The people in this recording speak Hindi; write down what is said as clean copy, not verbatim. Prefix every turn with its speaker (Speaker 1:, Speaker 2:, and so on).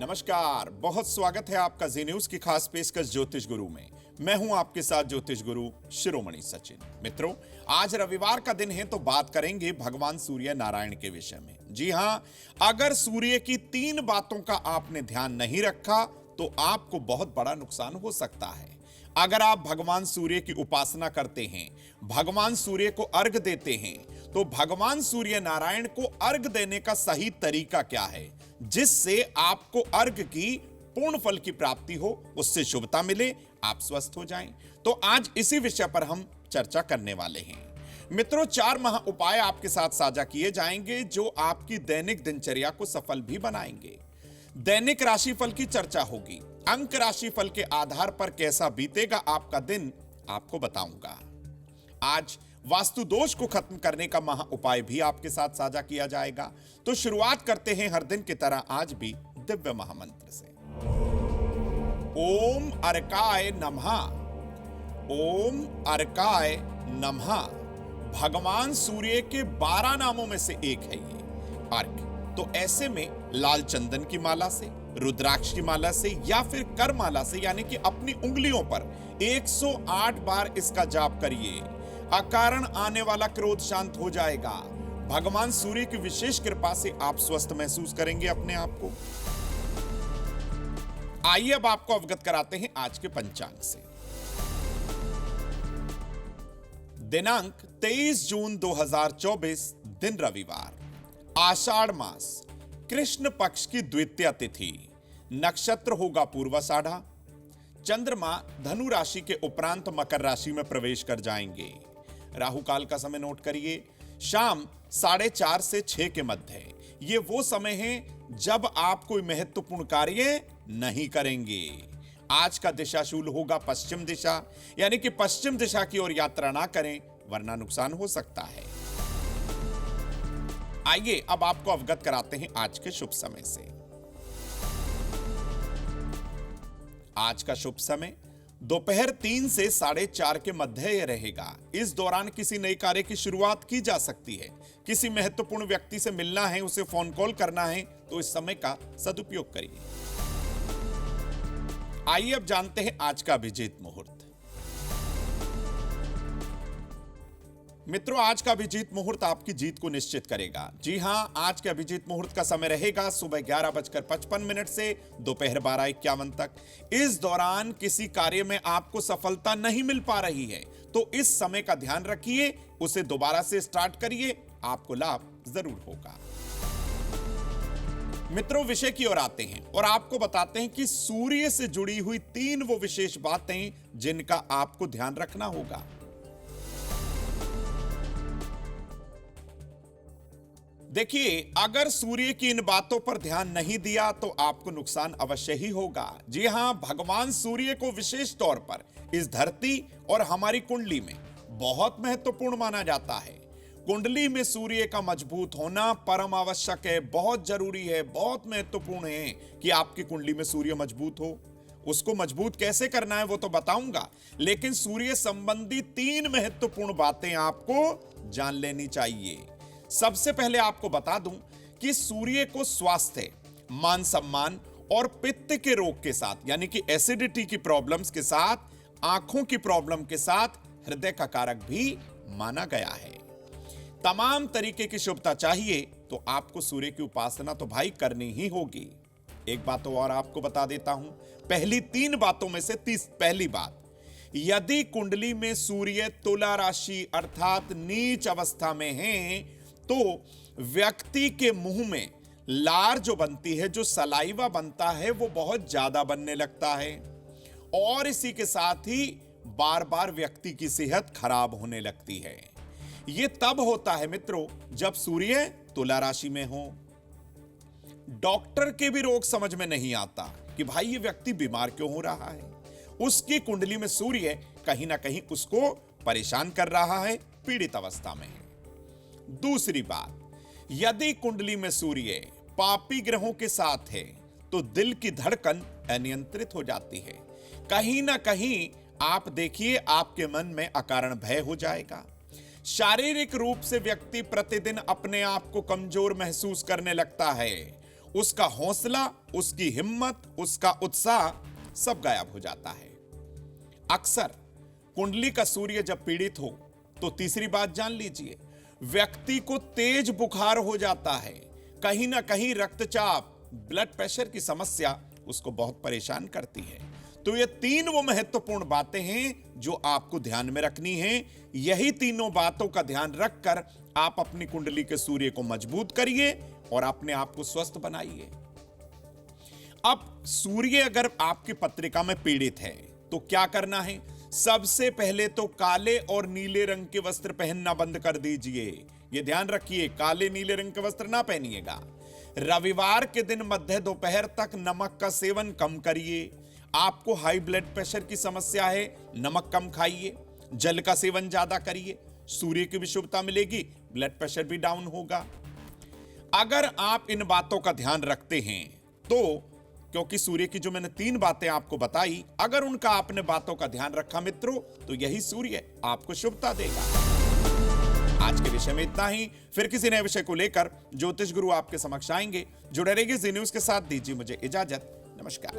Speaker 1: नमस्कार, बहुत स्वागत है आपका जी न्यूज की खास पेशकश ज्योतिष गुरु में। मैं हूं आपके साथ ज्योतिष गुरु शिरोमणि सचिन। मित्रों, आज रविवार का दिन है तो बात करेंगे भगवान सूर्य नारायण के विषय में। जी हां, अगर सूर्य की 3 बातों का आपने ध्यान नहीं रखा तो आपको बहुत बड़ा नुकसान हो सकता है। अगर आप भगवान सूर्य की उपासना करते हैं, भगवान सूर्य को अर्घ देते हैं, तो भगवान सूर्य नारायण को अर्घ देने का सही तरीका क्या है जिससे आपको अर्घ की पूर्ण फल की प्राप्ति हो, उससे शुभता मिले, आप स्वस्थ हो जाएं। तो आज इसी विषय पर हम चर्चा करने वाले हैं। मित्रों, 4 महा उपाय आपके साथ साझा किए जाएंगे जो आपकी दैनिक दिनचर्या को सफल भी बनाएंगे। दैनिक राशिफल की चर्चा होगी। अंक राशिफल के आधार पर कैसा बीतेगा आपका दिन, आपको बताऊंगा। आज वास्तु दोष को खत्म करने का महा उपाय भी आपके साथ साझा किया जाएगा। तो शुरुआत करते हैं हर दिन की तरह आज भी दिव्य महामंत्र से। ओम अर्काय नमः। ओम अर्काय नमः भगवान सूर्य के 12 नामों में से एक है ये अर्क। तो ऐसे में लाल चंदन की माला से, रुद्राक्ष की माला से या फिर कर माला से, यानी कि अपनी उंगलियों पर 108 बार इसका जाप करिए। अकारण आने वाला क्रोध शांत हो जाएगा। भगवान सूर्य की विशेष कृपा से आप स्वस्थ महसूस करेंगे अपने आप को। आइए अब आपको अवगत कराते हैं आज के पंचांग से। दिनांक 23 जून 2024, दिन रविवार, आषाढ़ मास, कृष्ण पक्ष की द्वितीय तिथि, नक्षत्र होगा पूर्वाषाढ़ा। चंद्रमा धनु राशि के उपरांत मकर राशि में प्रवेश कर जाएंगे। राहु काल का समय नोट करिए, शाम 4:30 से 6 के मध्य। ये वो समय है जब आप कोई महत्वपूर्ण कार्य नहीं करेंगे। आज का दिशाशूल होगा पश्चिम दिशा, यानी कि पश्चिम दिशा की ओर यात्रा ना करें वरना नुकसान हो सकता है। आइए अब आपको अवगत कराते हैं आज के शुभ समय से। आज का शुभ समय दोपहर 3 से 4:30 के मध्य रहेगा। इस दौरान किसी नए कार्य की शुरुआत की जा सकती है। किसी महत्वपूर्ण व्यक्ति से मिलना है, उसे फोन कॉल करना है, तो इस समय का सदुपयोग करिए। आइए अब जानते हैं आज का अभिजीत मुहूर्त। मित्रों, आज का अभिजीत मुहूर्त आपकी जीत को निश्चित करेगा। जी हां, आज के अभिजीत मुहूर्त का समय रहेगा सुबह 11:55 से दोपहर 12:51 तक। इस दौरान किसी कार्य में आपको सफलता नहीं मिल पा रही है तो इस समय का ध्यान रखिए, उसे दोबारा से स्टार्ट करिए, आपको लाभ जरूर होगा। मित्रों, विषय की ओर आते हैं और आपको बताते हैं कि सूर्य से जुड़ी हुई 3 वो विशेष बातें जिनका आपको ध्यान रखना होगा। देखिए, अगर सूर्य की इन बातों पर ध्यान नहीं दिया तो आपको नुकसान अवश्य ही होगा। जी हां, भगवान सूर्य को विशेष तौर पर इस धरती और हमारी कुंडली में बहुत महत्वपूर्ण माना जाता है। कुंडली में सूर्य का मजबूत होना परम आवश्यक है, बहुत जरूरी है, बहुत महत्वपूर्ण है कि आपकी कुंडली में सूर्य मजबूत हो। उसको मजबूत कैसे करना है वो तो बताऊंगा, लेकिन सूर्य संबंधी 3 महत्वपूर्ण बातें आपको जान लेनी चाहिए। सबसे पहले आपको बता दूं कि सूर्य को स्वास्थ्य, मान सम्मान और पित्त के रोग के साथ, यानी कि एसिडिटी की प्रॉब्लम्स के साथ, आंखों की प्रॉब्लम के साथ हृदय का कारक भी माना गया है। तमाम तरीके की शुभता चाहिए तो आपको सूर्य की उपासना तो भाई करनी ही होगी। एक बात और आपको बता देता हूं, पहली 3 बातों में से पहली बात, यदि कुंडली में सूर्य तुला राशि अर्थात नीच अवस्था में है तो व्यक्ति के मुंह में लार जो बनती है, जो सलाइवा बनता है, वो बहुत ज्यादा बनने लगता है और इसी के साथ ही बार बार व्यक्ति की सेहत खराब होने लगती है। यह तब होता है मित्रों जब सूर्य तुला राशि में हो। डॉक्टर के भी रोग समझ में नहीं आता कि भाई ये व्यक्ति बीमार क्यों हो रहा है। उसकी कुंडली में सूर्य कहीं ना कहीं उसको परेशान कर रहा है, पीड़ित अवस्था में है। दूसरी बात, यदि कुंडली में सूर्य पापी ग्रहों के साथ है तो दिल की धड़कन अनियंत्रित हो जाती है। कहीं ना कहीं आप देखिए आपके मन में अकारण भय हो जाएगा। शारीरिक रूप से व्यक्ति प्रतिदिन अपने आप को कमजोर महसूस करने लगता है। उसका हौसला, उसकी हिम्मत, उसका उत्साह सब गायब हो जाता है। अक्सर कुंडली का सूर्य जब पीड़ित हो तो तीसरी बात जान लीजिए, व्यक्ति को तेज बुखार हो जाता है, कहीं ना कहीं रक्तचाप, ब्लड प्रेशर की समस्या उसको बहुत परेशान करती है। तो ये तीन वो महत्वपूर्ण बातें हैं जो आपको ध्यान में रखनी हैं। यही तीनों बातों का ध्यान रखकर आप अपनी कुंडली के सूर्य को मजबूत करिए और अपने आप को स्वस्थ बनाइए। अब सूर्य अगर आपकी पत्रिका में पीड़ित है तो क्या करना है? सबसे पहले तो काले और नीले रंग के वस्त्र पहनना बंद कर दीजिए। यह ध्यान रखिए, काले नीले रंग के वस्त्र ना पहनिएगा। रविवार के दिन मध्य दोपहर तक नमक का सेवन कम करिए। आपको हाई ब्लड प्रेशर की समस्या है, नमक कम खाइए, जल का सेवन ज्यादा करिए, सूर्य की भी शुभता मिलेगी, ब्लड प्रेशर भी डाउन होगा। अगर आप इन बातों का ध्यान रखते हैं तो, क्योंकि सूर्य की जो मैंने तीन बातें आपको बताई, अगर उनका आपने बातों का ध्यान रखा मित्रों, तो यही सूर्य आपको शुभता देगा। आज के विषय में इतना ही, फिर किसी नए विषय को लेकर ज्योतिष गुरु आपके समक्ष आएंगे। जुड़े रहिए जी न्यूज के साथ। दीजिए मुझे इजाजत। नमस्कार।